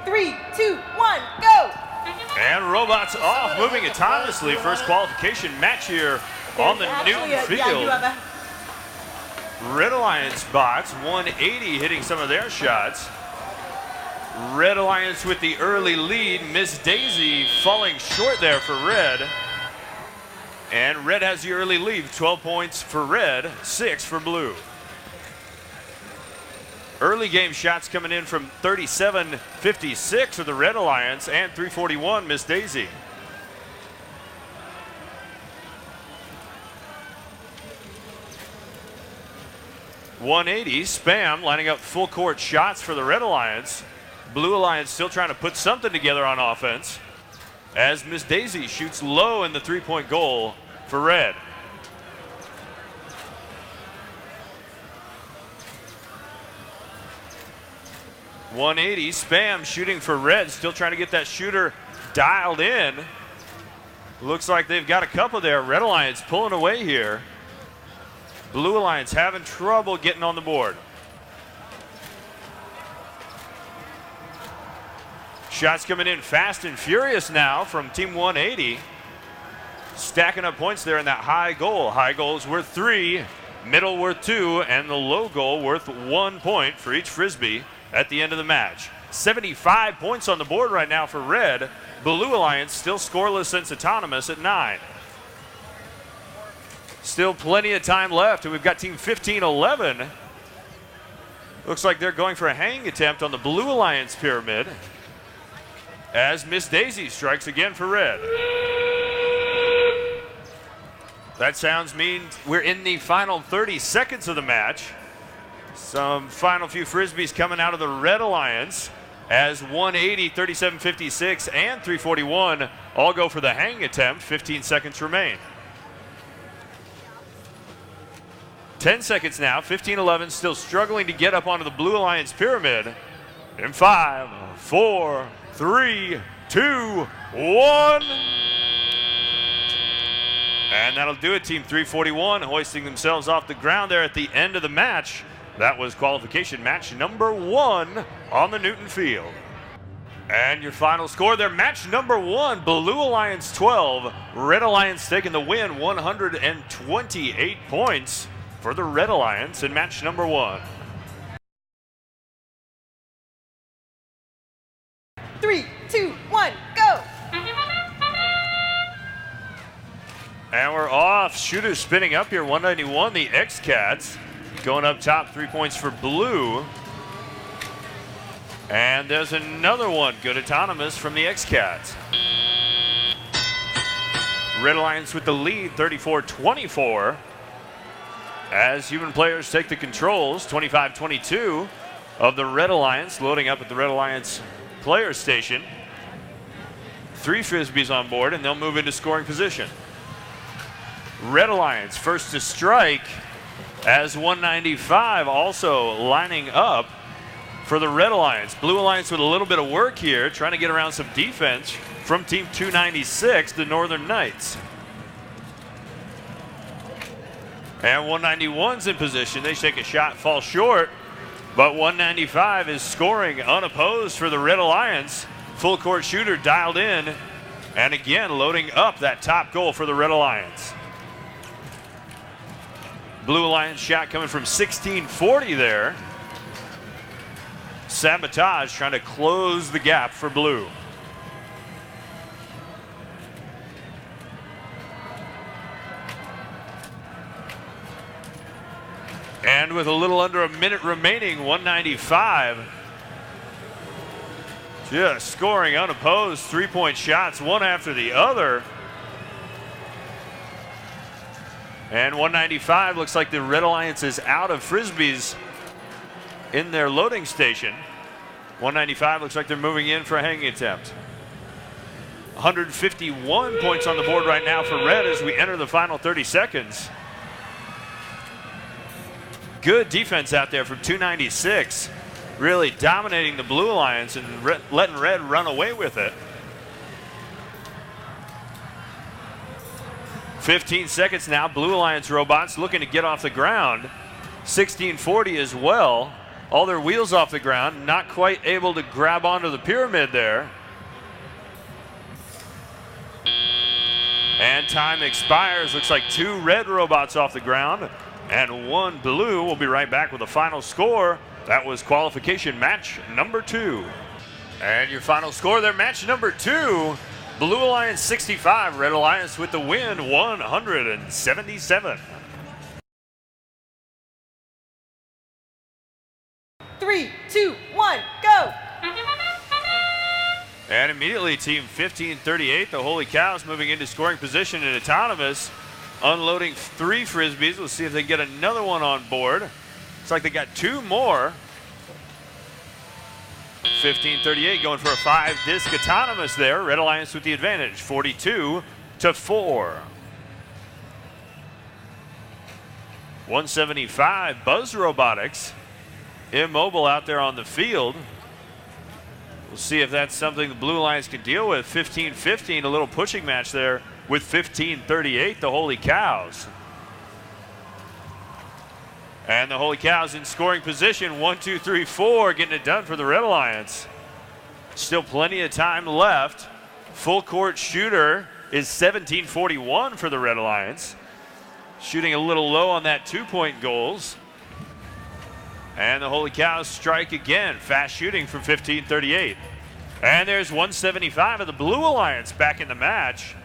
3, 2, 1, go! And robots off, moving autonomously. First qualification match here on the Newton field. Red Alliance bots, 180 hitting some of their shots. Red Alliance with the early lead. Miss Daisy falling short there for Red. And Red has the early lead, 12 points for Red, 6 for Blue. Early game shots coming in from 37.56 for the Red Alliance and 3:41 Miss Daisy. .180 Spam lining up full court shots for the Red Alliance. Blue Alliance still trying to put something together on offense as Miss Daisy shoots low in the three-point goal for Red. .180 Spam shooting for Red, still trying to get that shooter dialed in. Looks like they've got a couple there. Red Alliance pulling away here. Blue Alliance having trouble getting on the board. Shots coming in fast and furious now from Team 180. Stacking up points there in that high goal. High goal is worth 3, middle worth 2, and the low goal worth 1 point for each Frisbee at the end of the match. 75 points on the board right now for Red. Blue Alliance still scoreless since autonomous at 9. Still plenty of time left, and we've got Team 15-11. Looks like they're going for a hanging attempt on the Blue Alliance pyramid as Miss Daisy strikes again for Red. That sounds mean we're in the final 30 seconds of the match. Some final few Frisbees coming out of the Red Alliance as 180, 37.56, and 3:41 all go for the hang attempt. 15 seconds remain. 10 seconds now. 15-11 still struggling to get up onto the Blue Alliance pyramid. In 5, 4, 3, 2, 1. And that'll do it. Team 341 hoisting themselves off the ground there at the end of the match. That was qualification match number 1 on the Newton field. And your final score there, match number 1, Blue Alliance 12, Red Alliance taking the win, 128 points for the Red Alliance in match number 1. 3, 2, 1, go! And we're off. Shooters spinning up here, 191, the X-Cats. Going up top, 3 points for Blue. And there's another one, good autonomous from the X-Cats. Red Alliance with the lead, 34-24. As human players take the controls, 25-22 of the Red Alliance, loading up at the Red Alliance player station. 3 Frisbees on board, and they'll move into scoring position. Red Alliance first to strike as 195 also lining up for the Red Alliance. Blue Alliance with a little bit of work here, trying to get around some defense from Team 296, the Northern Knights. And 191's in position. They take a shot, fall short, but 195 is scoring unopposed for the Red Alliance. Full court shooter dialed in, and again loading up that top goal for the Red Alliance. Blue Alliance shot coming from 1640 there. Sabotage trying to close the gap for Blue. And with a little under a minute remaining, 195 just scoring unopposed, 3-point shots, one after the other. And 195 looks like the Red Alliance is out of Frisbees in their loading station. 195 looks like they're moving in for a hanging attempt. 151 points on the board right now for Red as we enter the final 30 seconds. Good defense out there from 296. Really dominating the Blue Alliance and letting Red run away with it. 15 seconds now. Blue Alliance robots looking to get off the ground. 1640 as well. all their wheels off the ground, not quite able to grab onto the pyramid there. And time expires. Looks like 2 red robots off the ground and 1 blue. We'll be right back with the final score. That was qualification match number 2. And your final score there, match number 2. Blue Alliance 65, Red Alliance with the win, 177. 3, 2, 1, go! And immediately team 1538, the Holy Cows, moving into scoring position in autonomous, unloading 3 Frisbees. We'll see if they get another one on board. Looks like they got 2 more. 1538 going for a 5-disc autonomous there. Red Alliance with the advantage, 42-4. 175, Buzz Robotics, immobile out there on the field. We'll see if that's something the Blue Alliance can deal with. 15-15, a little pushing match there with 1538, the Holy Cows. And the Holy Cows in scoring position, 1, 2, 3, 4, getting it done for the Red Alliance. Still plenty of time left. Full court shooter is 1741 for the Red Alliance. Shooting a little low on that 2-point goals. And the Holy Cows strike again. Fast shooting from 1538. And there's 175 of the Blue Alliance back in the match.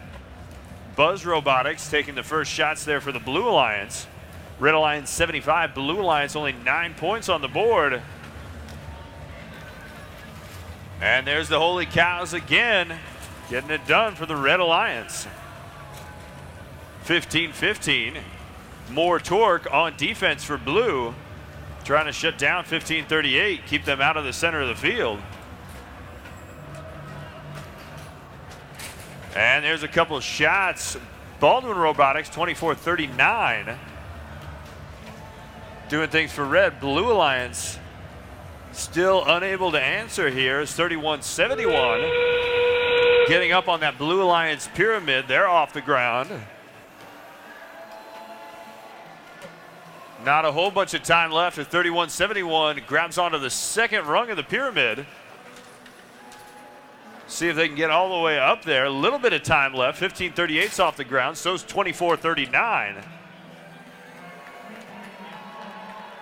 Buzz Robotics taking the first shots there for the Blue Alliance. Red Alliance 75, Blue Alliance only 9 points on the board. And there's the Holy Cows again, getting it done for the Red Alliance. 15-15, more torque on defense for Blue. Trying to shut down 1538, keep them out of the center of the field. And there's a couple of shots. Baldwin Robotics, 24-39. Doing things for Red. Blue Alliance still unable to answer here. It's 31-71. Getting up on that Blue Alliance pyramid. They're off the ground. Not a whole bunch of time left at 31-71. Grabs onto the second rung of the pyramid. See if they can get all the way up there. A little bit of time left. 1538's off the ground. So's 24-39.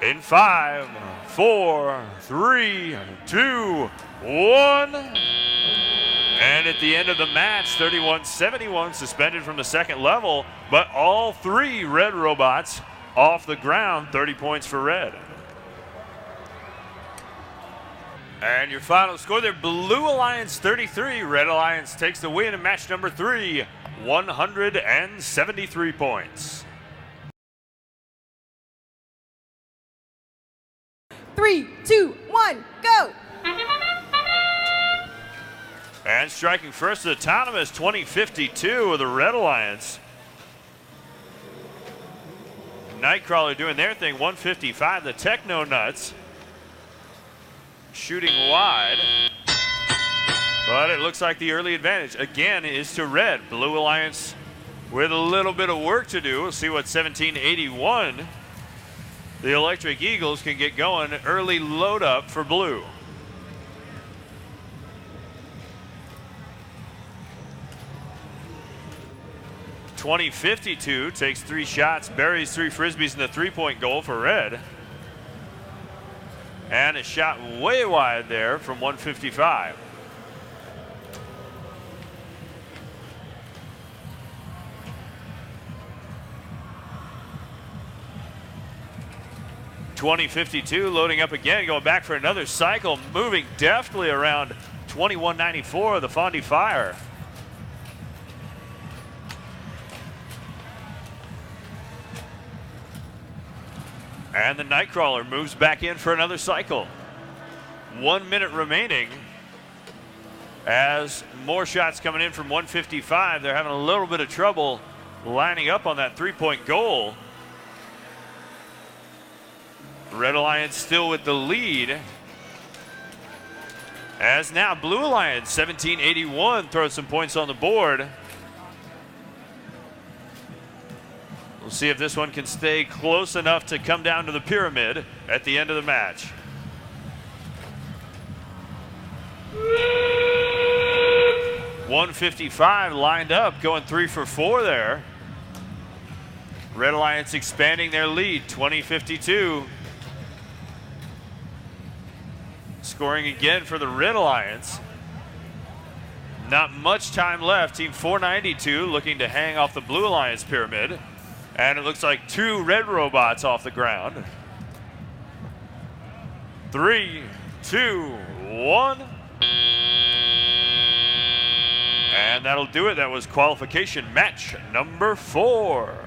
In 5, 4, 3, 2, 1. And at the end of the match, 31-71, suspended from the second level, but all 3 Red robots off the ground, 30 points for Red. And your final score there, Blue Alliance 33, Red Alliance takes the win in match number 3, 173 points. 3, 2, 1, go! And striking first, the autonomous 2052 of the Red Alliance. Nightcrawler doing their thing, 155, the Techno Nuts. Shooting wide. But it looks like the early advantage, again, is to Red. Blue Alliance with a little bit of work to do. We'll see what 1781, the Electric Eagles, can get going. Early load up for Blue. .2052 takes 3 shots, buries 3 Frisbees in the 3-point goal for Red. And a shot way wide there from 155. .2052 loading up again, going back for another cycle, moving deftly around 2194 of the Fondy Fire. And the Nightcrawler moves back in for another cycle. 1 minute remaining. As more shots coming in from 155, they're having a little bit of trouble lining up on that 3-point goal. Red Alliance still with the lead. As now Blue Alliance, 1781, throws some points on the board. We'll see if this one can stay close enough to come down to the pyramid at the end of the match. 155 lined up, going 3 for 4 there. Red Alliance expanding their lead, 20-52. Scoring again for the Red Alliance. Not much time left. Team 492 looking to hang off the Blue Alliance pyramid. And it looks like 2 red robots off the ground. 3, 2, 1. And that'll do it. That was qualification match number 4.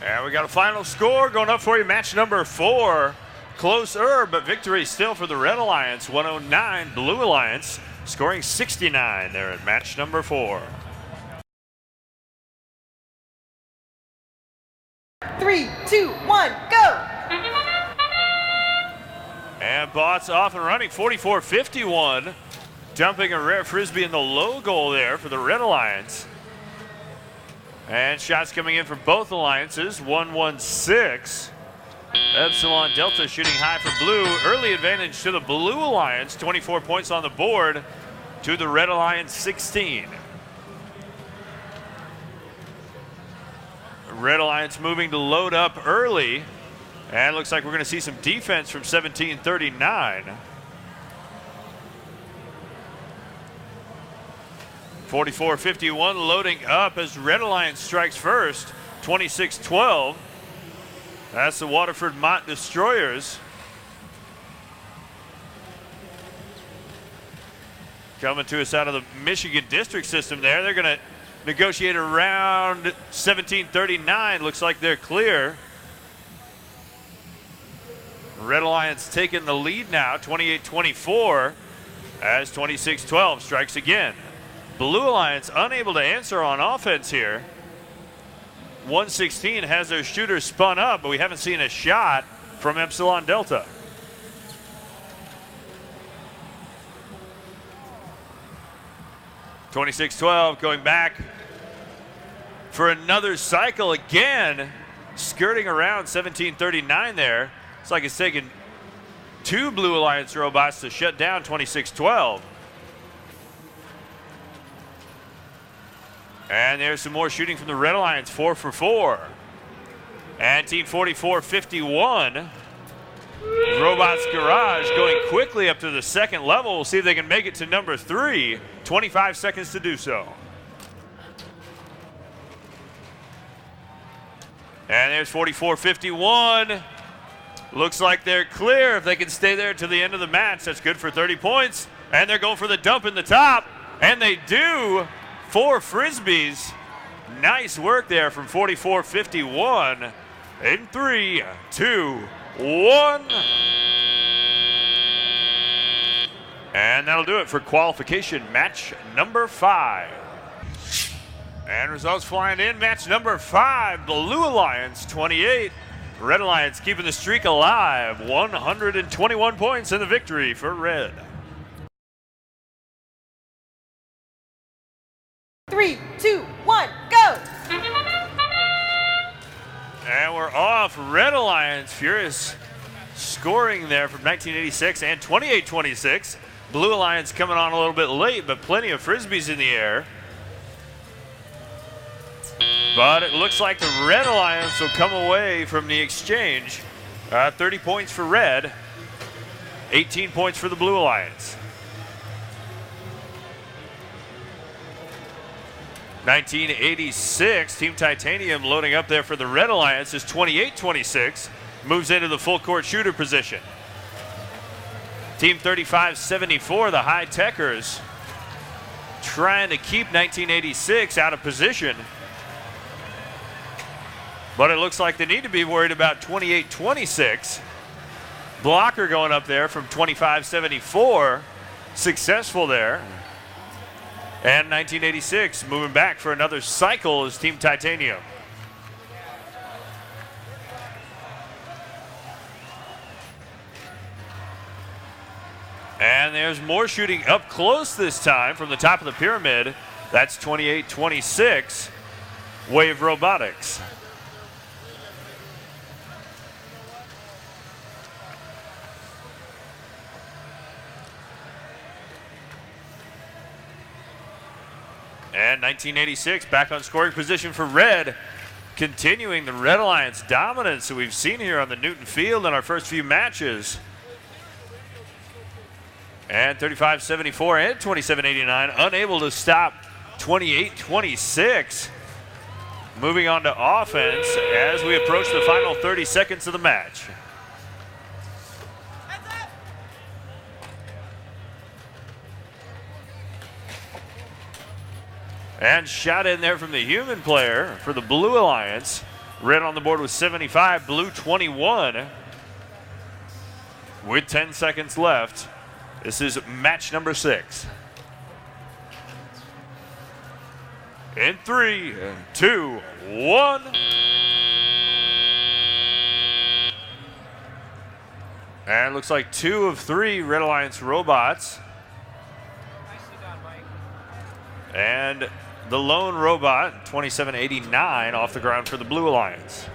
And we got a final score going up for you. Match number 4. Closer, but victory still for the Red Alliance. 109, Blue Alliance scoring 69 there at match number 4. 3, 2, 1, go! And Bots off and running, 44-51. Dumping a rare frisbee in the low goal there for the Red Alliance. And shots coming in for both alliances, 1-1-6. Epsilon Delta shooting high for blue. Early advantage to the Blue Alliance, 24 points on the board to the Red Alliance 16. Red Alliance moving to load up early. And looks like we're going to see some defense from 1739. 44-51 loading up as Red Alliance strikes first, 26-12. That's the Waterford Mott Destroyers. Coming to us out of the Michigan District System there. They're going to negotiate around 1739. Looks like they're clear. Red Alliance taking the lead now, 28-24, as 26-12 strikes again. Blue Alliance unable to answer on offense here. 116 has their shooter spun up, but we haven't seen a shot from Epsilon Delta. 26-12 going back for another cycle again, skirting around 1739 there. It's like it's taken 2 Blue Alliance robots to shut down 26-12. And there's some more shooting from the Red Alliance, 4 for 4. And Team 44-51. Robots Garage going quickly up to the second level. We'll see if they can make it to number 3. 25 seconds to do so. And there's 44-51. Looks like they're clear. If they can stay there to the end of the match, that's good for 30 points. And they're going for the dump in the top. And they do. 4 frisbees. Nice work there from 44-51. In 3, 2, 1. And that'll do it for qualification match number 5. And results flying in. Match number 5, Blue Alliance 28. Red Alliance keeping the streak alive. 121 points in the victory for Red. 3, 2, 1, go! And we're off. Red Alliance, furious scoring there from 1986 and 28-26. Blue Alliance coming on a little bit late, but plenty of frisbees in the air. But it looks like the Red Alliance will come away from the exchange. 30 points for Red, 18 points for the Blue Alliance. 1986, Team Titanium loading up there for the Red Alliance is 28-26, moves into the full court shooter position. Team 3574, the High Techers, trying to keep 1986 out of position. But it looks like they need to be worried about 28-26. Blocker going up there from 2574, successful there. And 1986 moving back for another cycle is Team Titanium. And there's more shooting up close this time from the top of the pyramid. That's 28-26, Wave Robotics. And 1986 back on scoring position for Red, continuing the Red Alliance dominance that we've seen here on the Newton field in our first few matches. And 35-74 and 27-89, unable to stop 28-26. Moving on to offense as we approach the final 30 seconds of the match. And shot in there from the human player for the Blue Alliance. Red on the board with 75, Blue 21. With 10 seconds left, this is match number 6. In 3, 2, 1. And it looks like 2 of 3 Red Alliance robots. And the lone robot, 27-89, off the ground for the Blue Alliance.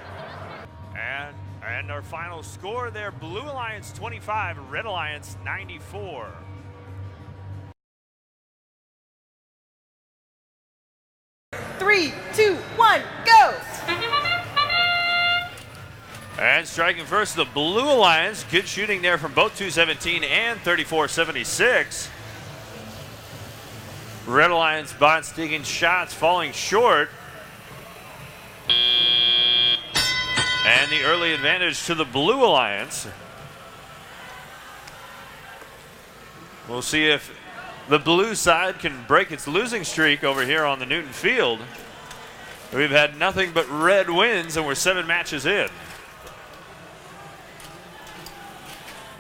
And our final score there, Blue Alliance 25, Red Alliance 94. Three, 2, 1, go! And striking first, the Blue Alliance. Good shooting there from both 217 and 34-76. Red Alliance bots taking shots, falling short. And the early advantage to the Blue Alliance. We'll see if the blue side can break its losing streak over here on the Newton field. We've had nothing but red wins, and we're 7 matches in.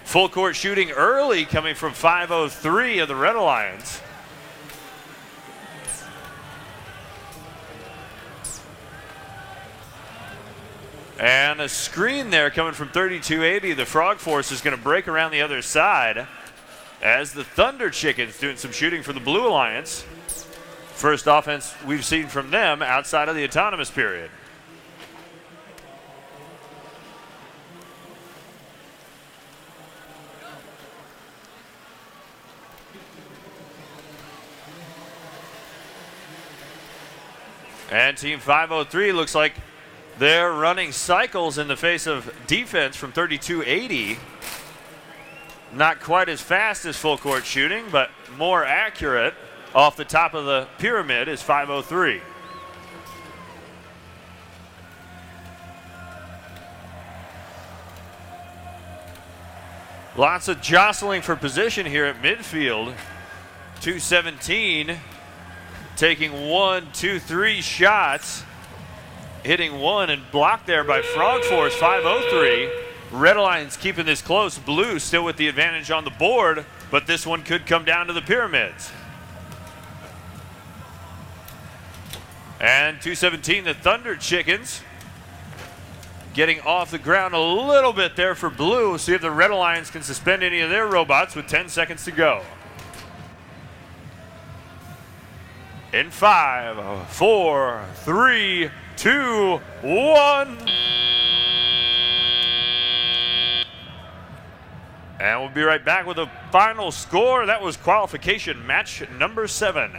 Full court shooting early coming from 503 of the Red Alliance. And a screen there coming from 3280. The Frog Force is going to break around the other side as the Thunder Chickens doing some shooting for the Blue Alliance. First offense we've seen from them outside of the autonomous period. And Team 503 looks like they're running cycles in the face of defense from 3280. Not quite as fast as full court shooting, but more accurate off the top of the pyramid is 503. Lots of jostling for position here at midfield. 217 taking 1, 2, 3 shots. Hitting one and blocked there by Frog Force, 503. Red Alliance keeping this close. Blue still with the advantage on the board, but this one could come down to the pyramids. And 217, the Thunder Chickens getting off the ground a little bit there for Blue. We'll see if the Red Alliance can suspend any of their robots with 10 seconds to go. In 5, 4, 3, 2, 1. And we'll be right back with the final score. That was qualification match number 7.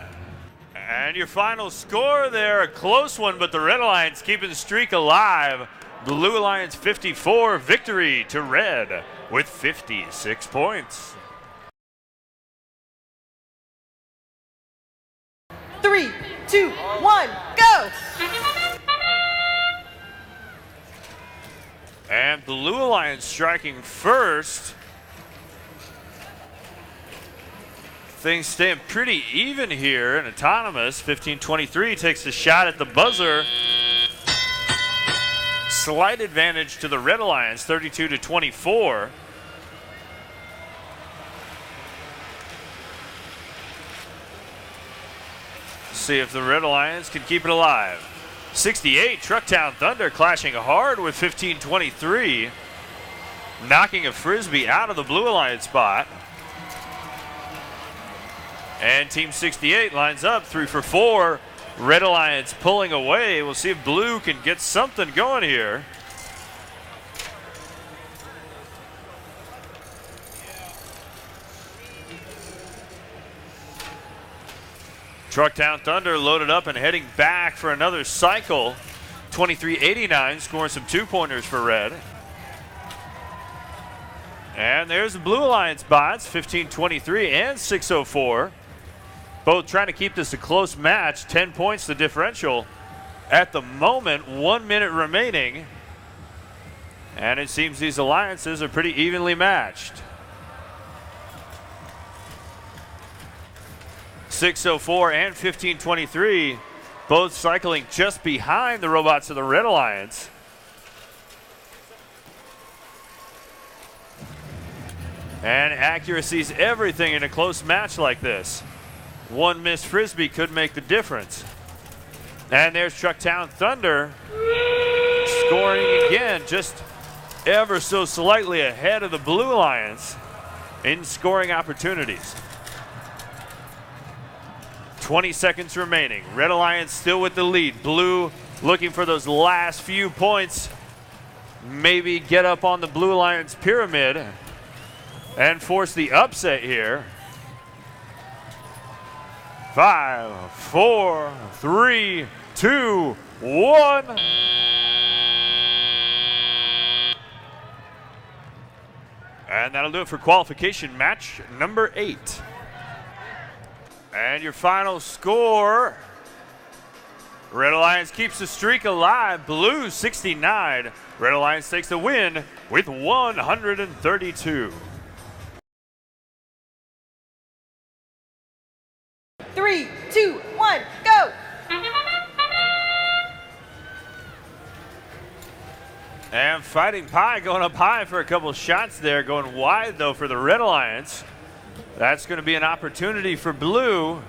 And your final score there, a close one, but the Red Alliance keeping the streak alive. Blue Alliance 54, victory to Red with 56 points. 3, 2, 1, go! And Blue Alliance striking first. Things staying pretty even here in autonomous. 15-23 takes the shot at the buzzer. Slight advantage to the Red Alliance, 32-24. See if the Red Alliance can keep it alive. 68, Trucktown Thunder clashing hard with 15-23. Knocking a Frisbee out of the Blue Alliance spot. And Team 68 lines up 3 for 4. Red Alliance pulling away. We'll see if Blue can get something going here. Trucktown Thunder loaded up and heading back for another cycle. 23-89, scoring some 2-pointers for Red. And there's the Blue Alliance bots, 15-23 and 6:04. Both trying to keep this a close match. 10 points the differential at the moment. 1 minute remaining. And it seems these alliances are pretty evenly matched. 6:04 and 15-23, both cycling just behind the robots of the Red Alliance. And accuracy is everything in a close match like this. One missed frisbee could make the difference. And there's Trucktown Thunder scoring again, just ever so slightly ahead of the Blue Alliance in scoring opportunities. 20 seconds remaining. Red Alliance still with the lead. Blue looking for those last few points. Maybe get up on the Blue Alliance pyramid and force the upset here. 5, 4, 3, 2, 1. And that'll do it for qualification match number 8. And your final score, Red Alliance keeps the streak alive. Blue 69. Red Alliance takes the win with 132. 3, 2, 1, go! And Fighting Pie going up high for a couple shots there, going wide though for the Red Alliance. That's going to be an opportunity for Blue.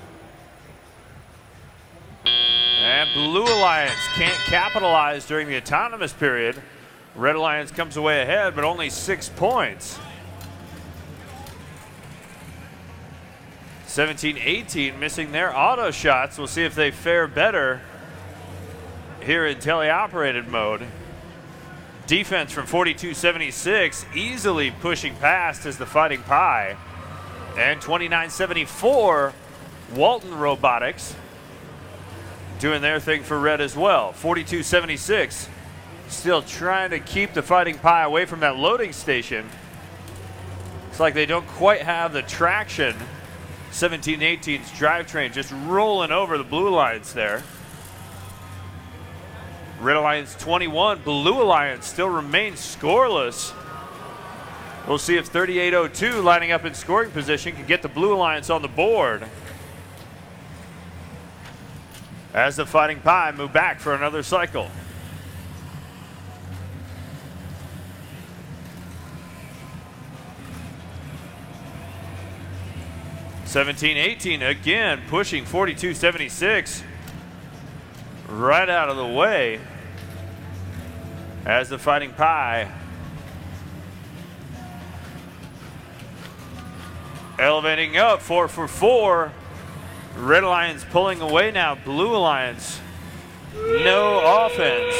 And Blue Alliance can't capitalize during the autonomous period. Red Alliance comes away ahead, but only 6 points. 17-18 missing their auto shots. We'll see if they fare better here in teleoperated mode. Defense from 42-76 easily pushing past as the Fighting Pie. And 29-74, Walton Robotics doing their thing for Red as well. 42-76, still trying to keep the Fighting Pie away from that loading station. It's like they don't quite have the traction. 17-18's drivetrain just rolling over the Blue Alliance there. Red Alliance 21, Blue Alliance still remains scoreless. We'll see if 38-02 lining up in scoring position can get the Blue Alliance on the board. As the Fighting Pie move back for another cycle. (17-18) again pushing 42-76 right out of the way as the Fighting Pie elevating up 4 for 4. Red Alliance pulling away now. Blue Alliance, no offense.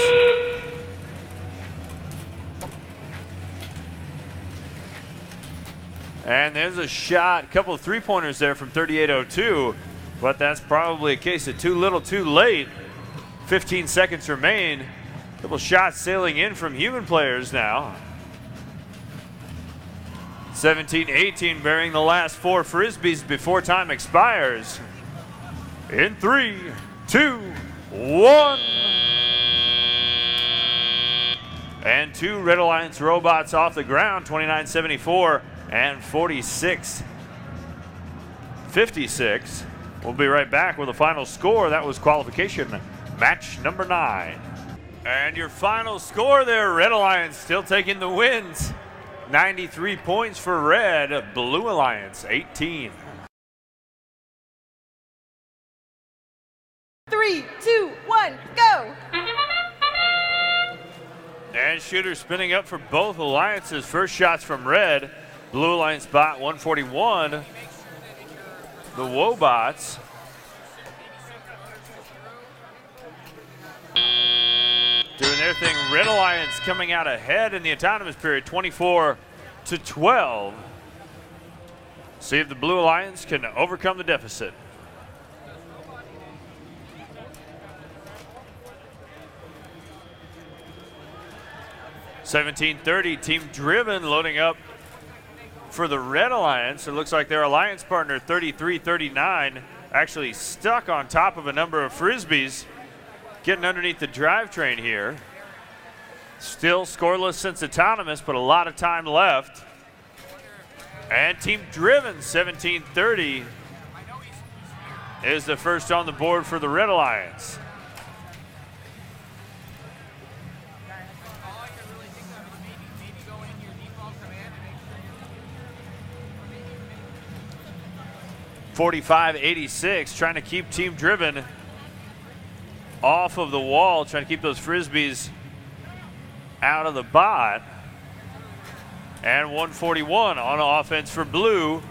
And there's a shot, a couple of 3-pointers there from 38-02, but that's probably a case of too little too late. 15 seconds remain. A couple shots sailing in from human players now. 17-18 burying the last 4 frisbees before time expires. In 3, 2, 1. And 2 Red Alliance robots off the ground, 29-74 and 46-56. We'll be right back with the final score. That was qualification match number 9. And your final score there, Red Alliance still taking the wins. 93 points for Red, Blue Alliance 18. 3, 2, 1, go! And shooters spinning up for both alliances. First shots from Red. Blue Alliance bot 141. The Wobots. Doing their thing. Red Alliance coming out ahead in the autonomous period, 24-12. See if the Blue Alliance can overcome the deficit. 17:30, Team Driven loading up for the Red Alliance. It looks like their alliance partner, 33-39, actually stuck on top of a number of Frisbees, getting underneath the drivetrain here. Still scoreless since autonomous, but a lot of time left. And Team Driven, 17:30, is the first on the board for the Red Alliance. .45.86, trying to keep Team Driven off of the wall, trying to keep those Frisbees out of the bot. And 141 on offense for Blue,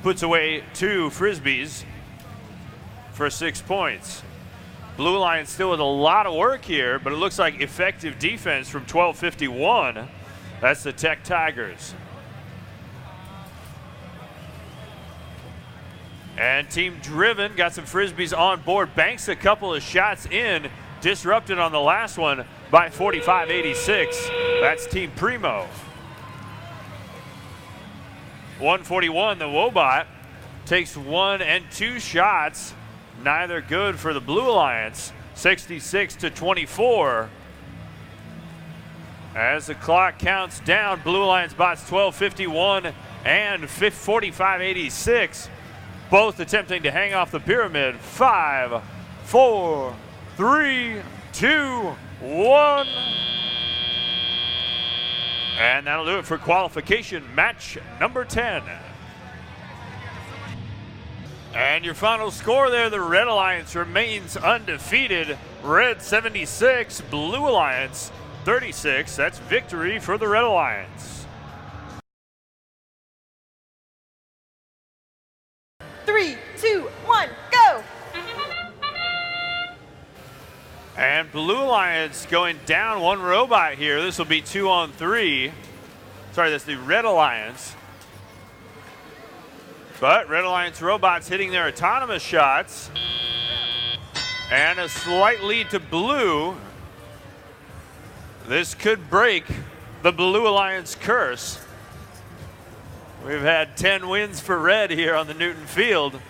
puts away 2 Frisbees for 6 points. Blue Alliance still with a lot of work here, but it looks like effective defense from 12:51. That's the Tech Tigers. And Team Driven got some Frisbees on board, banks a couple of shots in, disrupted on the last one by 45.86. That's Team Primo. 141, the Wobot takes 1 and 2 shots, neither good for the Blue Alliance, 66-24. As the clock counts down, Blue Alliance bots 12:51 and 45.86. Both attempting to hang off the pyramid. 5, 4, 3, 2, 1. And that'll do it for qualification match number 10. And your final score there, the Red Alliance remains undefeated. Red 76, Blue Alliance 36. That's victory for the Red Alliance. 3, 2, 1, go! And Blue Alliance going down 1 robot here. This will be 2 on 3. Sorry, that's the Red Alliance. But Red Alliance robots hitting their autonomous shots. And a slight lead to Blue. This could break the Blue Alliance curse. We've had 10 wins for Red here on the Newton field.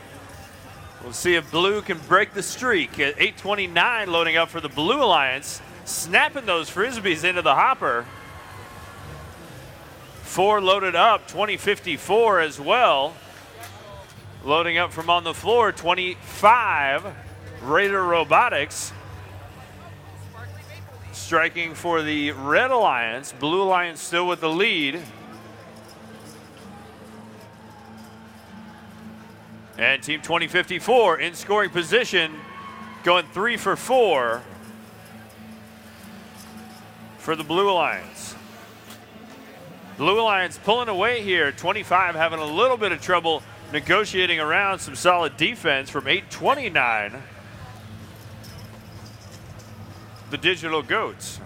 We'll see if Blue can break the streak. At 8:29 loading up for the Blue Alliance, snapping those Frisbees into the hopper. 4 loaded up, 2054 as well. Loading up from on the floor, 25, Raider Robotics. Striking for the Red Alliance, Blue Alliance still with the lead. And Team 2054 in scoring position, going 3 for 4 for the Blue Alliance. Blue Alliance pulling away here, 25 having a little bit of trouble negotiating around some solid defense from 8:29. The Digital Goats.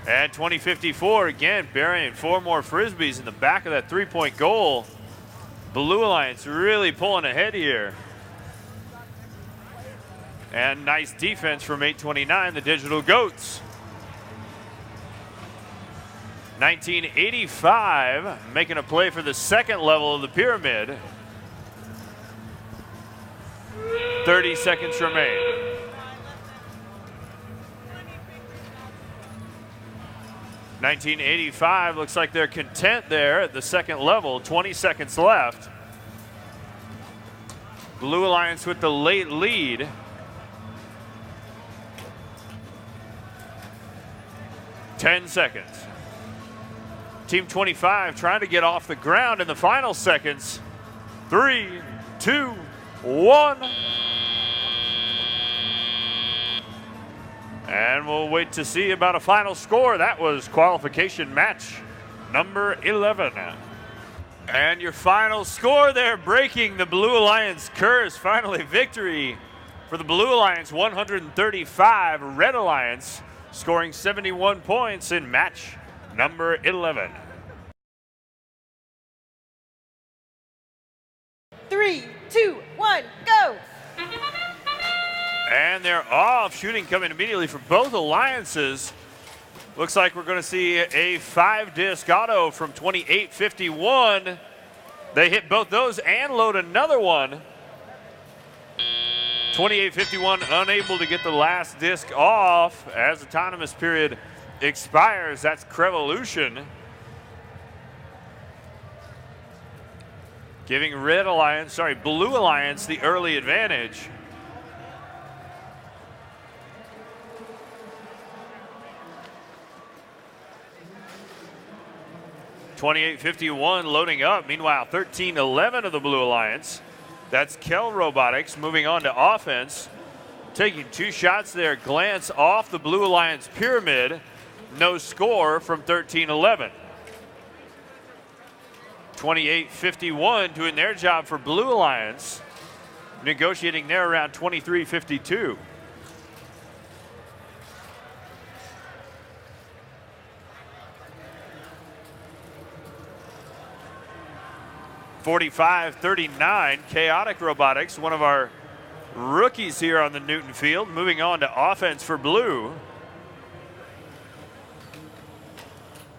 And 2054 again burying 4 more Frisbees in the back of that 3-point goal. Blue Alliance really pulling ahead here. And nice defense from 8:29, the Digital Goats. 1985 making a play for the second level of the pyramid. 30 seconds remain. .1985 looks like they're content there at the second level. 20 seconds left. Blue Alliance with the late lead. Ten seconds. Team 25 trying to get off the ground in the final seconds. 3, 2, 1. And we'll wait to see about a final score. That was qualification match number 11. And your final score there, breaking the Blue Alliance curse. Finally, victory for the Blue Alliance, 135. Red Alliance scoring 71 points in match number 11. 3, 2, 1, go! And they're off. Shooting coming immediately for both alliances. Looks like we're going to see a 5-disc auto from 2851. They hit both those and load another one. 2851 unable to get the last disc off as autonomous period expires. That's Crevolution. Giving Blue Alliance the early advantage. .2851 loading up. Meanwhile, 1311 of the Blue Alliance. That's Kell Robotics moving on to offense. Taking 2 shots there. Glance off the Blue Alliance pyramid. No score from 1311. 2851 doing their job for Blue Alliance. Negotiating there around 2352. .4539, Chaotic Robotics, one of our rookies here on the Newton field, moving on to offense for Blue.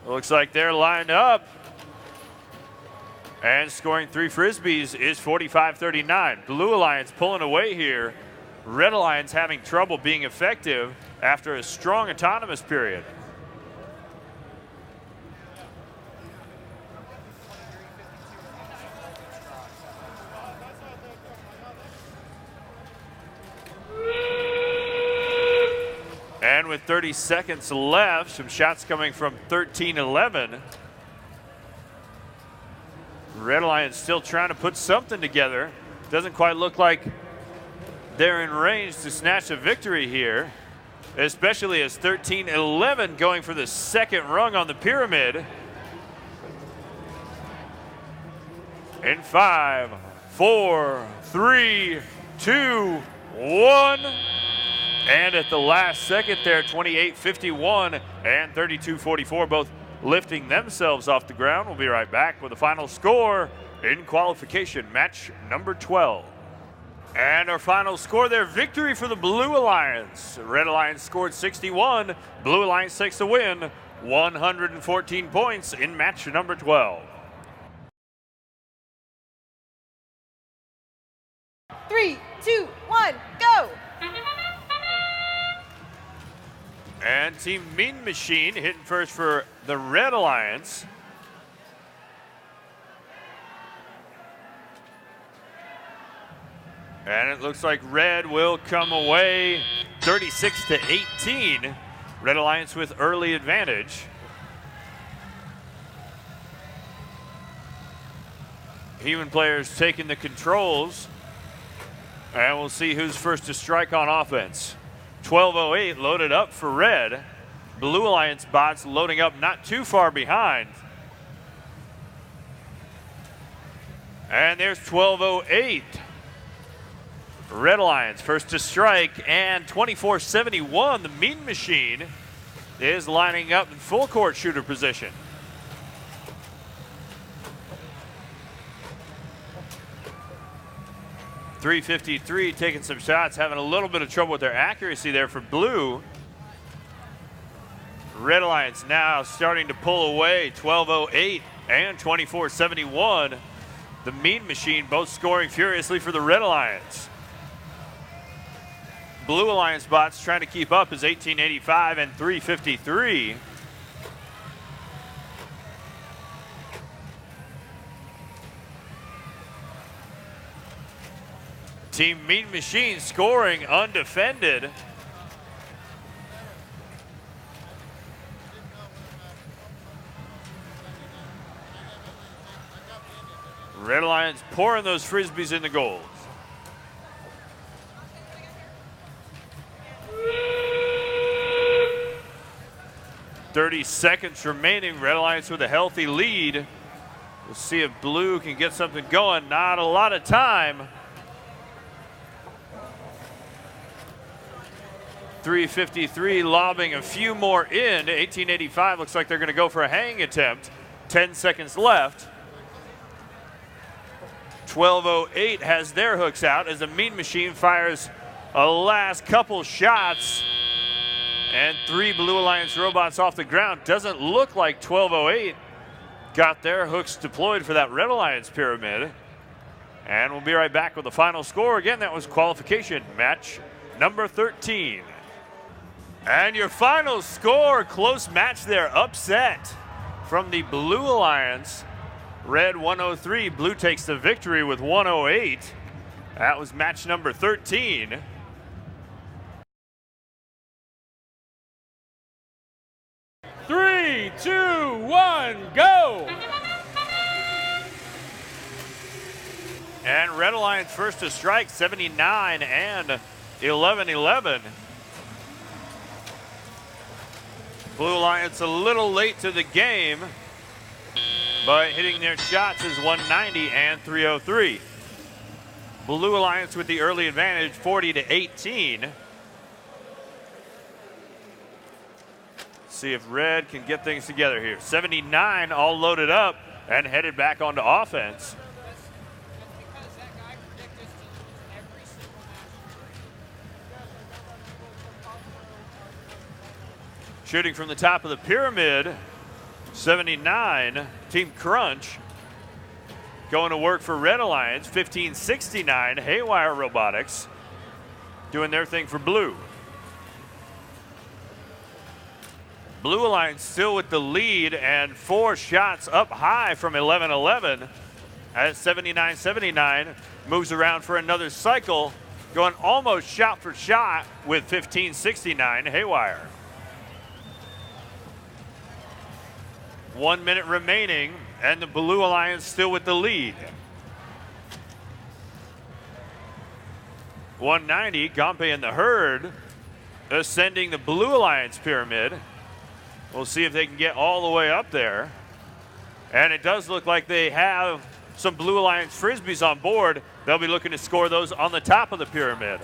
Looks like they're lined up. And scoring 3 Frisbees is .4539. Blue Alliance pulling away here. Red Alliance having trouble being effective after a strong autonomous period. And with 30 seconds left, some shots coming from 1311. Red Alliance still trying to put something together. Doesn't quite look like they're in range to snatch a victory here, especially as 1311 going for the second rung on the pyramid. In 5, 4, 3, 2, 1. And at the last second there, 2851 and 3244 both lifting themselves off the ground. We'll be right back with the final score in qualification, match number 12. And our final score there, victory for the Blue Alliance. Red Alliance scored 61. Blue Alliance takes the win, 114 points in match number 12. 3, 2, 1, go! And Team Mean Machine hitting first for the Red Alliance. And it looks like Red will come away 36-18. Red Alliance with early advantage. Human players taking the controls. And we'll see who's first to strike on offense. 1208 loaded up for Red. Blue Alliance bots loading up not too far behind. And there's 1208. Red Alliance first to strike, and 2471, the Mean Machine, is lining up in full court shooter position. .353 taking some shots, having a little bit of trouble with their accuracy there for Blue. Red Alliance now starting to pull away, 1208 and 2471. The Mean Machine both scoring furiously for the Red Alliance. Blue Alliance bots trying to keep up is 1885 and 353. Team Mean Machine scoring undefended. Red Alliance pouring those Frisbees in the goals. .30 seconds remaining. Red Alliance with a healthy lead. We'll see if Blue can get something going. Not a lot of time. .353 lobbing a few more in. 1885 looks like they're going to go for a hanging attempt. 10 seconds left. 1208 has their hooks out as the Mean Machine fires a last couple shots. And 3 Blue Alliance robots off the ground. Doesn't look like 1208 got their hooks deployed for that Red Alliance pyramid. And we'll be right back with the final score. Again, that was qualification match number 13. And your final score, close match there, upset from the Blue Alliance. Red 103, Blue takes the victory with 108. That was match number 13. Three, two, one, go! And Red Alliance first to strike, 79 and 11-11. Blue Alliance a little late to the game, but hitting their shots is 190 and 303. Blue Alliance with the early advantage, 40-18. See if Red can get things together here. 79 all loaded up and headed back onto offense. Shooting from the top of the pyramid, 79, Team Crunch. Going to work for Red Alliance, 1569, Haywire Robotics. Doing their thing for Blue. Blue Alliance still with the lead and 4 shots up high from 11-11 as 79-79 moves around for another cycle, going almost shot for shot with 1569 Haywire. 1 minute remaining and the Blue Alliance still with the lead. 190, Gompe and the Herd ascending the Blue Alliance pyramid. We'll see if they can get all the way up there. And it does look like they have some Blue Alliance Frisbees on board. They'll be looking to score those on the top of the pyramid.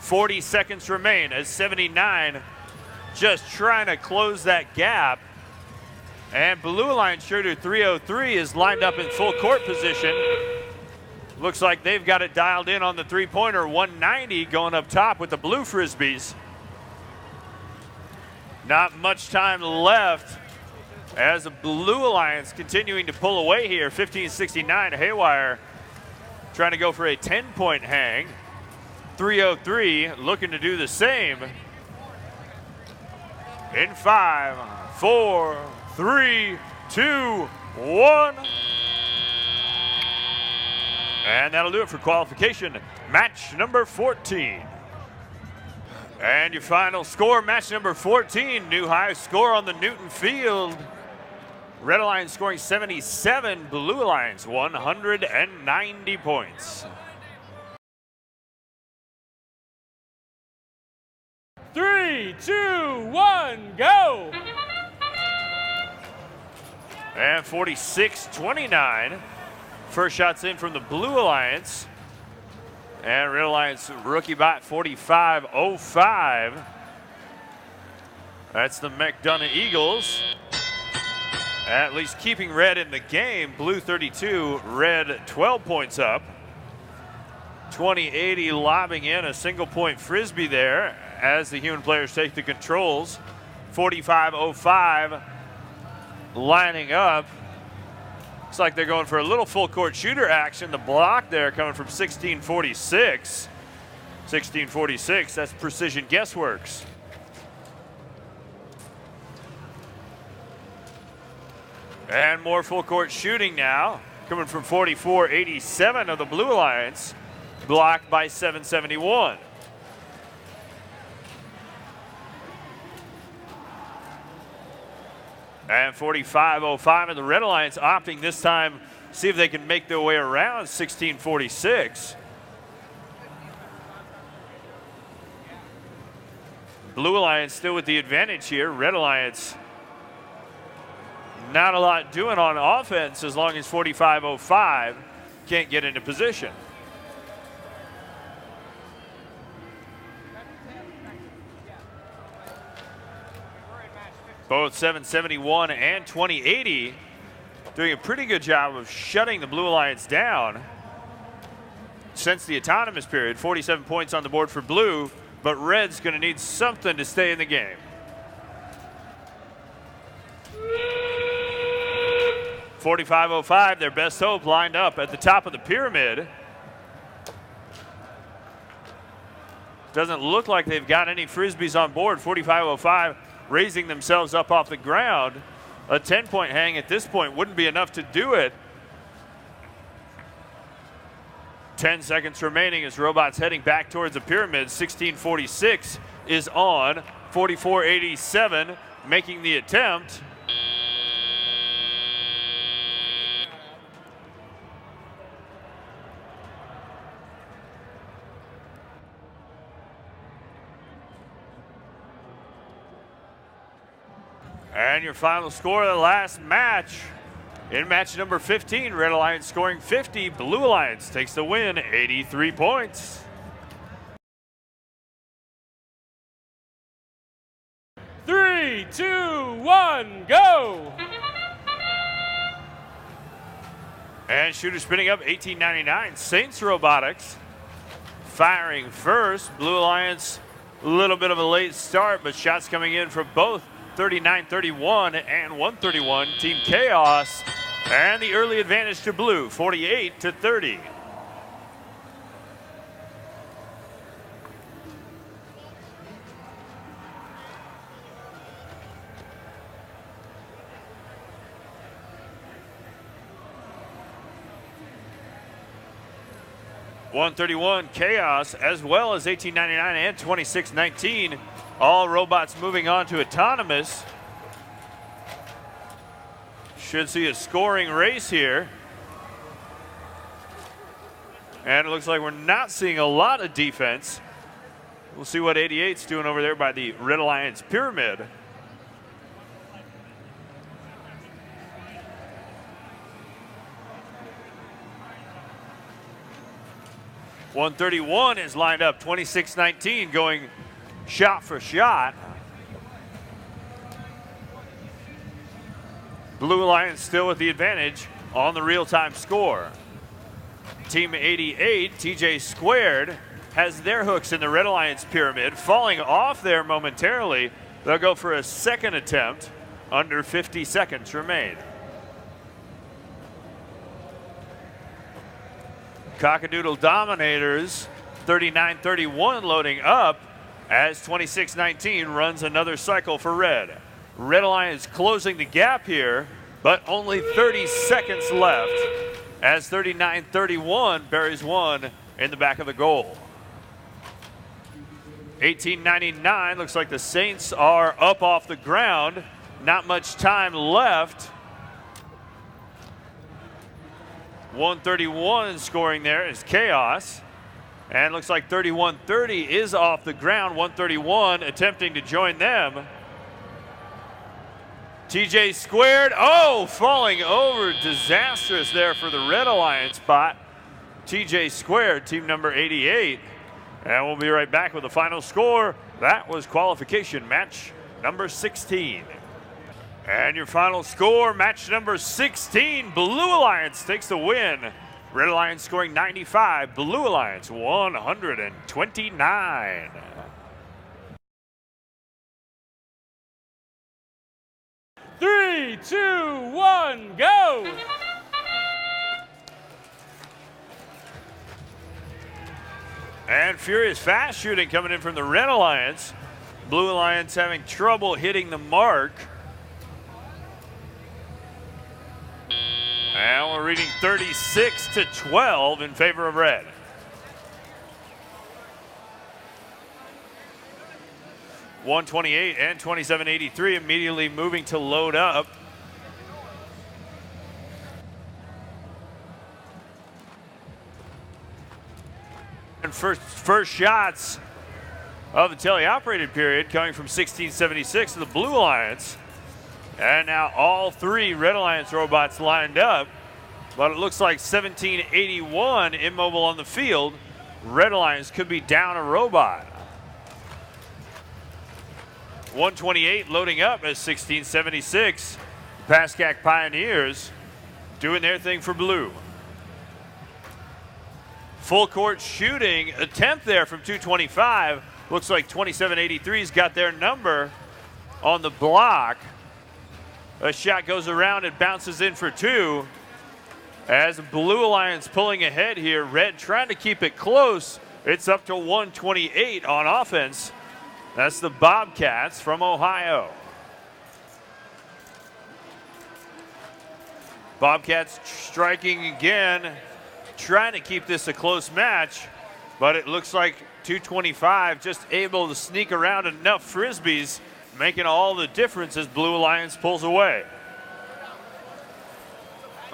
40 seconds remain as 79 just trying to close that gap. And Blue Alliance shooter 303 is lined up in full court position. Looks like they've got it dialed in on the three-pointer. 190 going up top with the blue Frisbees. Not much time left as the Blue Alliance continuing to pull away here. 1569 Haywire trying to go for a 10-point hang. 303 looking to do the same. In 5, 4, 3, 2, 1. And that'll do it for qualification match number 14. And your final score, match number 14, new high score on the Newton field. Red Alliance scoring 77, Blue Alliance 190 points. 3, 2, 1, go! And 46-29. First shots in from the Blue Alliance. And Red Alliance rookie bot 45-05. That's the McDonough Eagles. At least keeping Red in the game. Blue 32, Red 12 points up. 2080 lobbing in a single-point Frisbee there as the human players take the controls. 45-05 lining up. Looks like they're going for a little full court shooter action. The block there coming from 1646. 1646, that's precision guessworks. And more full court shooting now, coming from 44-87 of the Blue Alliance, blocked by 771. And 45-05 of the Red Alliance opting this time, see if they can make their way around 1646. Blue Alliance still with the advantage here. Red Alliance not a lot doing on offense as long as 45-05 can't get into position. Both 771 and 2080 doing a pretty good job of shutting the Blue Alliance down since the autonomous period. 47 points on the board for Blue, but Red's going to need something to stay in the game. 45-05, their best hope lined up at the top of the pyramid. Doesn't look like they've got any Frisbees on board. 45-05 raising themselves up off the ground. A 10-point hang at this point wouldn't be enough to do it. 10 seconds remaining as Robots heading back towards the pyramid. 1646 is on. 4487 making the attempt. And your final score of the last match. In match number 15, Red Alliance scoring 50. Blue Alliance takes the win, 83 points. Three, two, one, go! And shooter spinning up, 1899. Saints Robotics firing first. Blue Alliance, a little bit of a late start, but shots coming in from both 39-31 and 131. Team Chaos, and the early advantage to Blue, 48-30. .131 Chaos, as well as 1899 and 2619. All Robots moving on to autonomous. Should see a scoring race here. And it looks like we're not seeing a lot of defense. We'll see what 88's doing over there by the Red Alliance pyramid. .131 is lined up, 2619 going shot for shot. Blue Alliance still with the advantage on the real-time score. Team 88, TJ Squared, has their hooks in the Red Alliance pyramid, falling off there momentarily. They'll go for a second attempt. Under 50 seconds remain. Cockadoodle Dominators, 39-31 loading up as 26-19 runs another cycle for Red. Red Alliance closing the gap here, but only 30 seconds left as 39-31 buries one in the back of the goal. 1899, looks like the Saints are up off the ground. Not much time left. 131 scoring there is Chaos. And looks like 31-30 is off the ground. 131 attempting to join them. TJ Squared, oh, falling over. Disastrous there for the Red Alliance spot. TJ Squared, team number 88. And we'll be right back with the final score. That was qualification match number 16. And your final score, match number 16, Blue Alliance takes the win. Red Alliance scoring 95, Blue Alliance 129. Three, two, one, go! And furious fast shooting coming in from the Red Alliance. Blue Alliance having trouble hitting the mark. And we're reading 36-12 in favor of Red. .128 and 27-83 immediately moving to load up. And first shots of the teleoperated period coming from 1676 to the Blue Alliance. And now all three Red Alliance robots lined up, but it looks like 1781 immobile on the field. Red Alliance could be down a robot. 128 loading up as 1676. Pascack Pioneers doing their thing for Blue. Full court shooting attempt there from 225. Looks like 2783's got their number on the block. A shot goes around and bounces in for two. As Blue Alliance pulling ahead here, Red trying to keep it close. It's up to 128 on offense. That's the Bobcats from Ohio. Bobcats striking again, trying to keep this a close match, but it looks like 225 just able to sneak around enough Frisbees, making all the difference as Blue Alliance pulls away.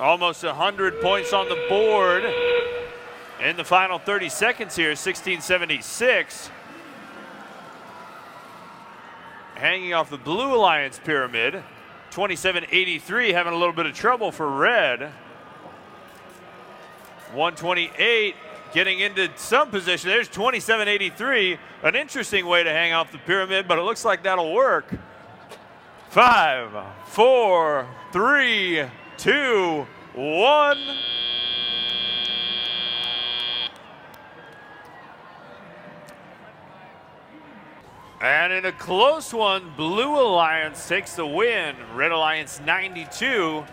Almost 100 points on the board in the final 30 seconds here, 1676. Hanging off the Blue Alliance pyramid, 2783 having a little bit of trouble for Red. 128 getting into some position. There's 2783, an interesting way to hang off the pyramid, but it looks like that'll work. 5, 4, 3, 2, 1. And in a close one, Blue Alliance takes the win. Red Alliance 92,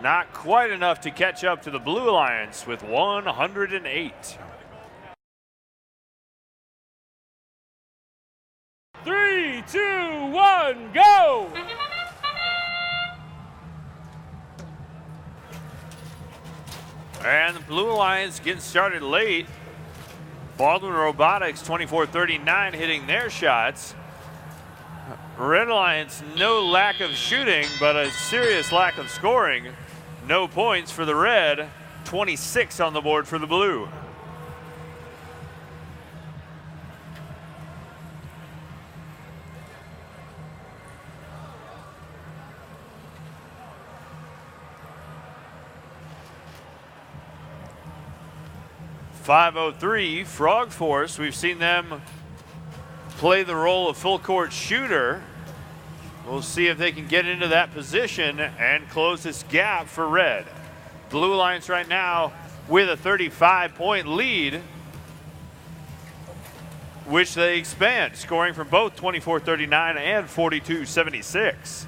not quite enough to catch up to the Blue Alliance with 108. 3, 2, 1, go! And the Blue Alliance getting started late. Baldwin Robotics 2439 hitting their shots. Red Alliance, no lack of shooting, but a serious lack of scoring. No points for the Red, 26 on the board for the Blue. .503 Frog Force. We've seen them play the role of full court shooter. We'll see if they can get into that position and close this gap for Red. Blue Alliance right now with a 35-point lead, which they expand, scoring from both 24-39 and 42-76.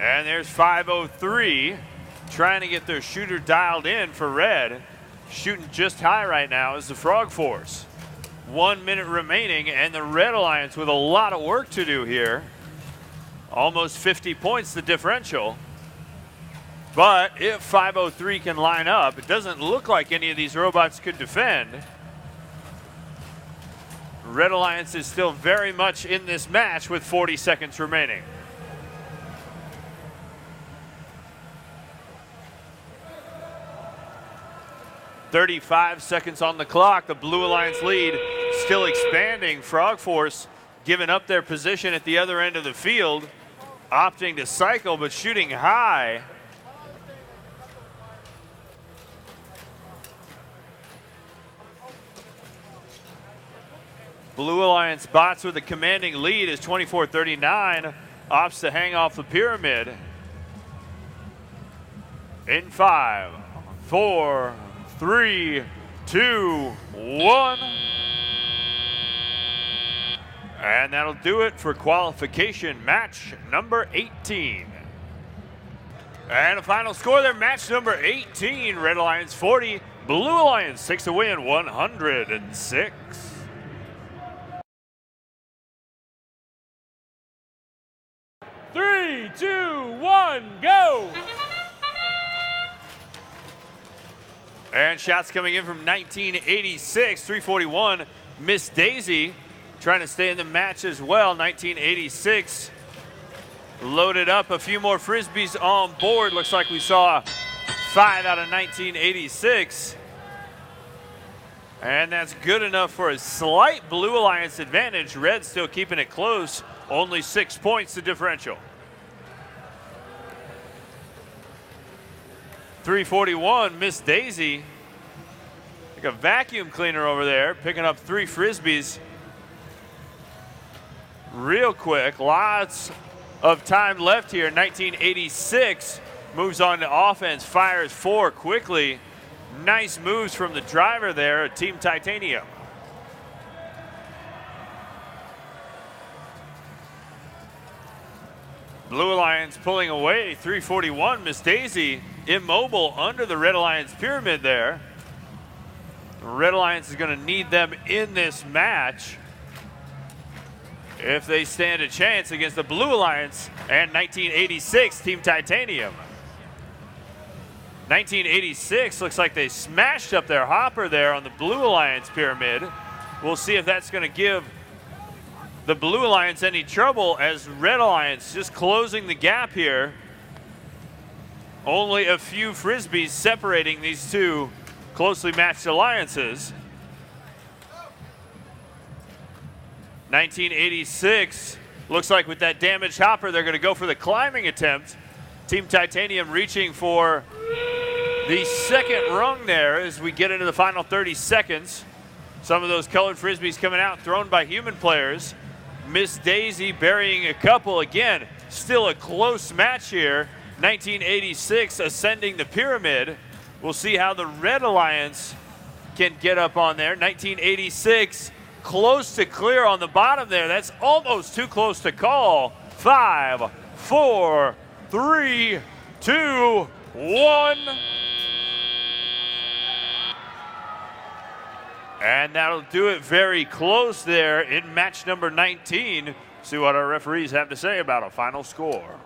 And there's 503 trying to get their shooter dialed in for Red. Shooting just high right now is the Frog Force. 1 minute remaining, and the Red Alliance with a lot of work to do here. Almost 50 points the differential. But if 503 can line up, it doesn't look like any of these robots could defend. Red Alliance is still very much in this match with 40 seconds remaining. .35 seconds on the clock. The Blue Alliance lead still expanding. Frog Force giving up their position at the other end of the field, opting to cycle but shooting high. Blue Alliance bots with a commanding lead as 24-39 opts to hang off the pyramid. In 5, 4, 3, 2, 1. And that'll do it for qualification match number 18. And a final score there, match number 18. Red Alliance 40, Blue Alliance takes the win, 106. Three, two, one, go! And shots coming in from 1986, 341. Miss Daisy trying to stay in the match as well. 1986 loaded up, a few more Frisbees on board. Looks like we saw 5 out of 1986. And that's good enough for a slight Blue Alliance advantage. Red still keeping it close, only 6 points the differential. 341, Miss Daisy, like a vacuum cleaner over there, picking up 3 Frisbees real quick. Lots of time left here. 1986 moves on to offense, fires 4 quickly. Nice moves from the driver there, Team Titanium. Blue Alliance pulling away, 341. Miss Daisy immobile under the Red Alliance pyramid there. Red Alliance is going to need them in this match if they stand a chance against the Blue Alliance and 1986 Team Titanium. 1986 looks like they smashed up their hopper there on the Blue Alliance pyramid. We'll see if that's going to give the Blue Alliance any trouble, as Red Alliance just closing the gap here. Only a few Frisbees separating these two closely matched alliances. 1986 looks like with that damaged hopper, they're going to go for the climbing attempt. Team Titanium reaching for the second rung there as we get into the final 30 seconds. Some of those colored Frisbees coming out, thrown by human players. Miss Daisy burying a couple. Again, still a close match here. 1986 ascending the pyramid. We'll see how the Red Alliance can get up on there. 1986 close to clear on the bottom there. That's almost too close to call. 5, 4, 3, 2, 1. And that'll do it very close there in match number 19. See what our referees have to say about a final score.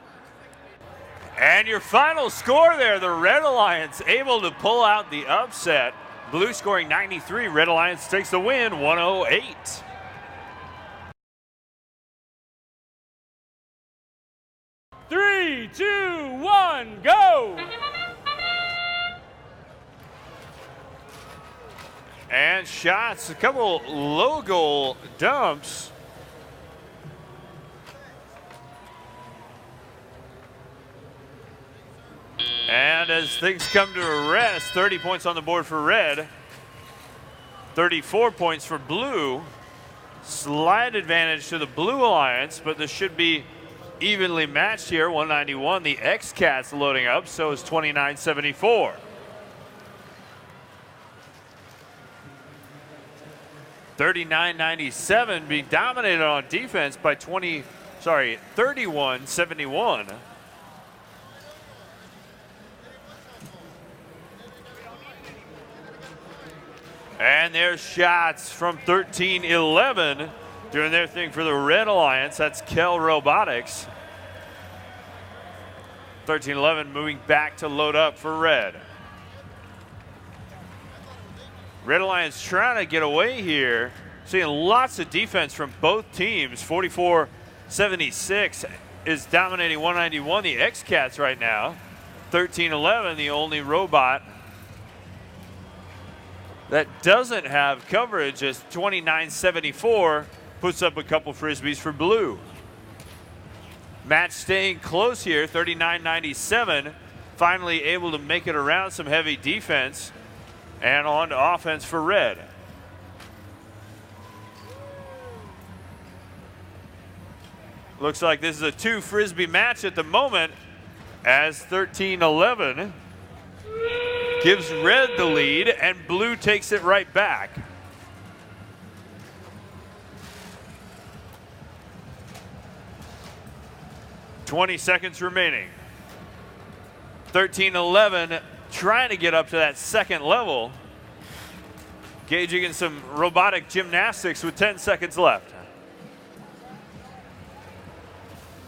And your final score there, the Red Alliance able to pull out the upset. Blue scoring 93, Red Alliance takes the win, 108. Three, two, one, go! And shots, a couple low goal dumps. And as things come to a rest, 30 points on the board for Red, 34 points for Blue. Slight advantage to the Blue Alliance, but this should be evenly matched here. 191, the X-Cats loading up, so is 2974. 39-97 being dominated on defense by 31-71. And there's shots from 13-11 doing their thing for the Red Alliance. That's Kell Robotics. 13-11 moving back to load up for Red. Red Alliance trying to get away here. Seeing lots of defense from both teams. 44-76 is dominating 191, the X-Cats right now. 13-11, the only robot that doesn't have coverage, as 29-74 puts up a couple Frisbees for Blue. Match staying close here, 39-97. Finally able to make it around some heavy defense. And on to offense for Red. Looks like this is a 2 Frisbee match at the moment, as 13-11 gives Red the lead and Blue takes it right back. .20 seconds remaining. 13-11 trying to get up to that second level. Gauging in some robotic gymnastics with 10 seconds left.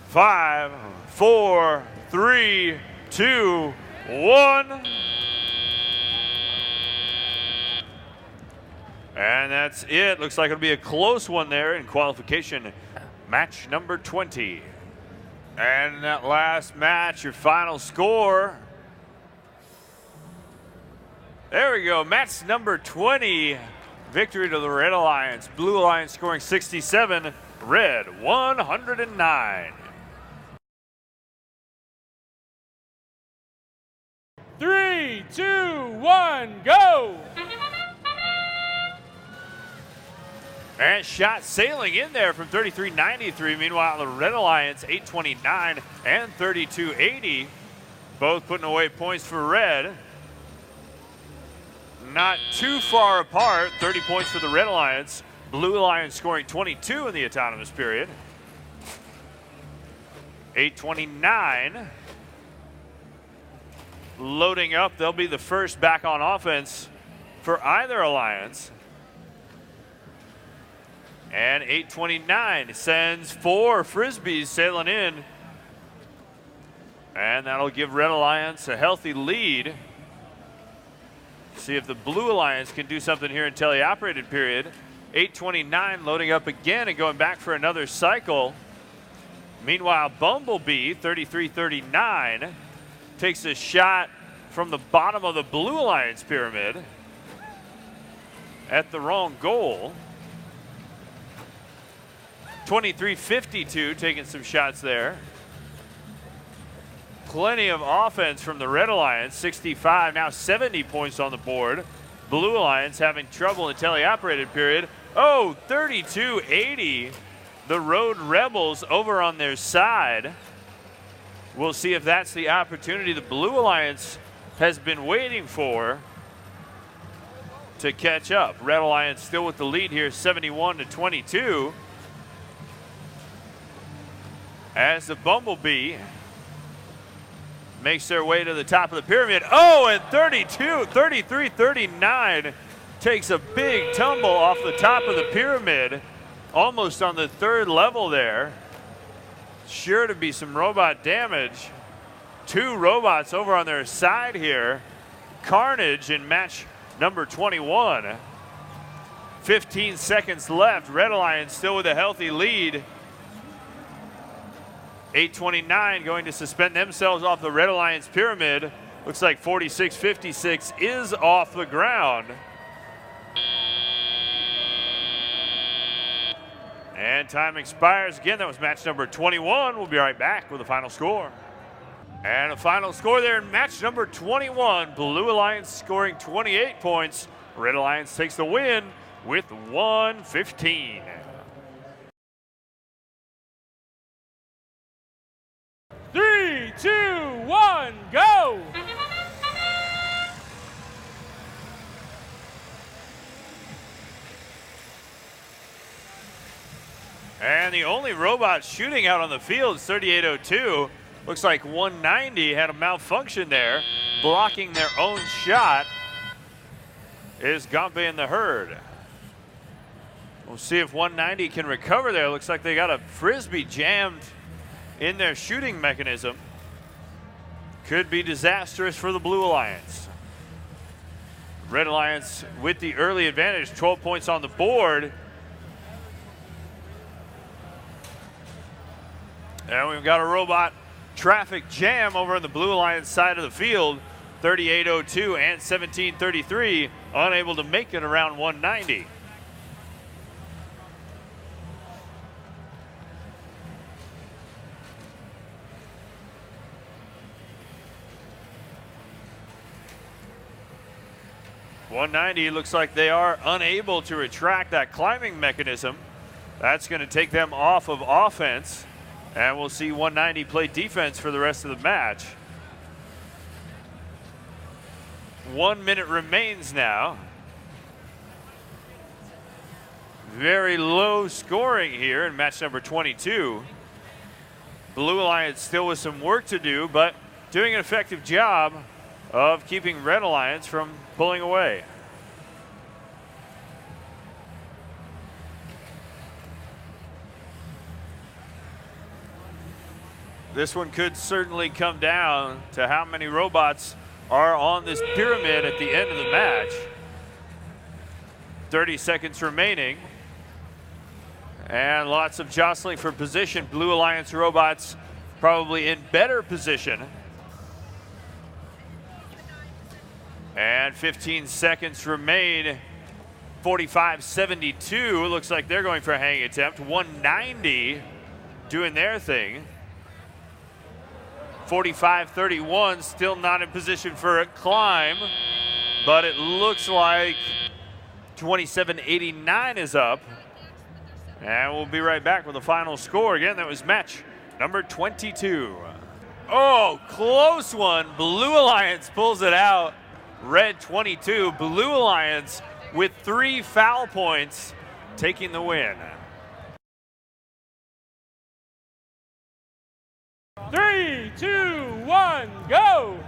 5, 4, 3, 2, 1. And that's it. Looks like it'll be a close one there in qualification. Match number 20. And that last match, your final score. There we go, match number 20. Victory to the Red Alliance. Blue Alliance scoring 67, Red 109. 3, 2, 1, go! And shot sailing in there from 33-93. Meanwhile, the Red Alliance 829 and 32-80. Both putting away points for red. Not too far apart, 30 points for the Red Alliance. Blue Alliance scoring 22 in the autonomous period. 8:29. Loading up, they'll be the first back on offense for either alliance. And 8:29 sends 4 Frisbees sailing in. And that'll give Red Alliance a healthy lead. See if the Blue Alliance can do something here in teleoperated period. 8:29 loading up again and going back for another cycle. Meanwhile, Bumblebee, 33-39, takes a shot from the bottom of the Blue Alliance pyramid at the wrong goal. 23-52 taking some shots there. Plenty of offense from the Red Alliance, 65, now 70 points on the board. Blue Alliance having trouble in the teleoperated period. Oh, 32-80. The Road Rebels over on their side. We'll see if that's the opportunity the Blue Alliance has been waiting for to catch up. Red Alliance still with the lead here, 71-22. As the Bumblebee makes their way to the top of the pyramid. Oh, and 33-39 takes a big tumble off the top of the pyramid, almost on the 3rd level there. Sure to be some robot damage. 2 robots over on their side here. Carnage in match number 21. 15 seconds left. Red Alliance still with a healthy lead. 8:29 going to suspend themselves off the Red Alliance pyramid. Looks like 46-56 is off the ground. And time expires again. That was match number 21. We'll be right back with the final score. And a final score there in match number 21. Blue Alliance scoring 28 points. Red Alliance takes the win with 115. Three, two, one, go! And the only robot shooting out on the field is 3802. Looks like 190 had a malfunction there, blocking their own shot. Is Gompe in the herd. We'll see if 190 can recover there. Looks like they got a Frisbee jammed in their shooting mechanism. Could be disastrous for the Blue Alliance. Red Alliance with the early advantage, 12 points on the board. And we've got a robot traffic jam over on the Blue Alliance side of the field. 3802 and 1733 unable to make it around 190. .190 looks like they are unable to retract that climbing mechanism. That's going to take them off of offense. And we'll see 190 play defense for the rest of the match. 1 minute remains now. Very low scoring here in match number 22. Blue Alliance still with some work to do, but doing an effective job of keeping Red Alliance from pulling away. This one could certainly come down to how many robots are on this pyramid at the end of the match. 30 seconds remaining. And lots of jostling for position. Blue Alliance robots probably in better position. And 15 seconds remain. 45-72. Looks like they're going for a hanging attempt. 190 doing their thing. 45-31, still not in position for a climb, but it looks like 27-89 is up. And we'll be right back with the final score. Again, that was match number 22. Oh, close one. Blue Alliance pulls it out. Red 22. Blue Alliance with 3 foul points, taking the win. 3, 2, 1, go!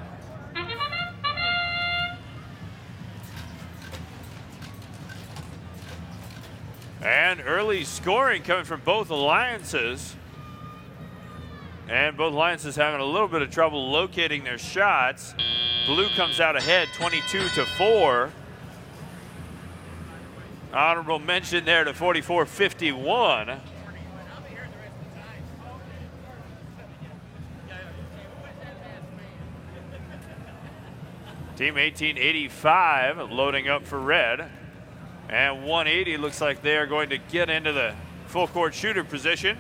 And early scoring coming from both alliances. And both alliances having a little bit of trouble locating their shots. Blue comes out ahead 22-4. Honorable mention there to 44-51. Team 1885 loading up for red. And 180 looks like they are going to get into the full court shooter position.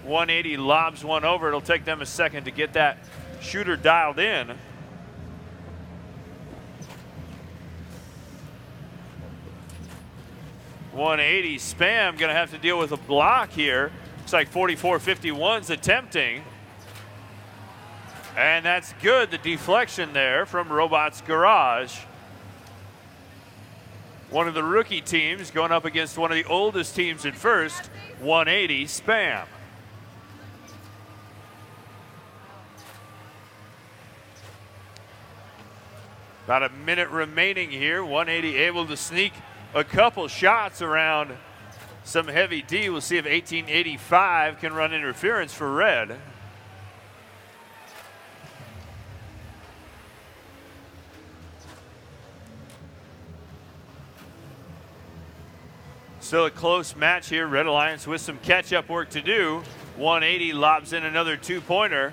180 lobs one over. It'll take them a second to get that shooter dialed in. .180 Spam gonna have to deal with a block here. Looks like 44-51's attempting. And that's good, the deflection there from Robots Garage. One of the rookie teams going up against one of the oldest teams at first, 180 Spam. About a minute remaining here. 180 able to sneak a couple shots around some heavy D. We'll see if 1885 can run interference for red. Still a close match here. Red Alliance with some catch-up work to do. 180 lobs in another two-pointer.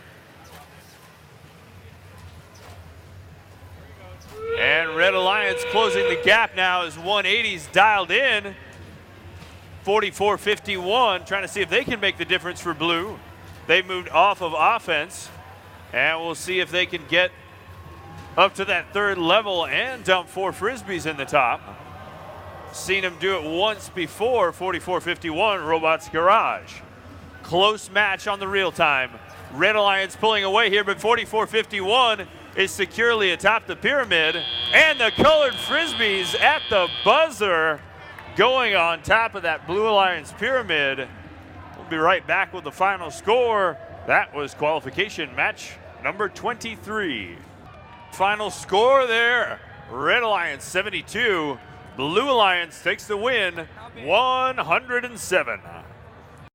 And Red Alliance closing the gap now as 180's dialed in. 44-51, trying to see if they can make the difference for Blue. They moved off of offense, and we'll see if they can get up to that third level and dump 4 Frisbees in the top. Seen him do it once before, 44-51, Robots Garage. Close match on the real time. Red Alliance pulling away here, but 44-51 is securely atop the pyramid. And the colored Frisbees at the buzzer going on top of that Blue Alliance pyramid. We'll be right back with the final score. That was qualification match number 23. Final score there, Red Alliance 72. Blue Alliance takes the win, 107.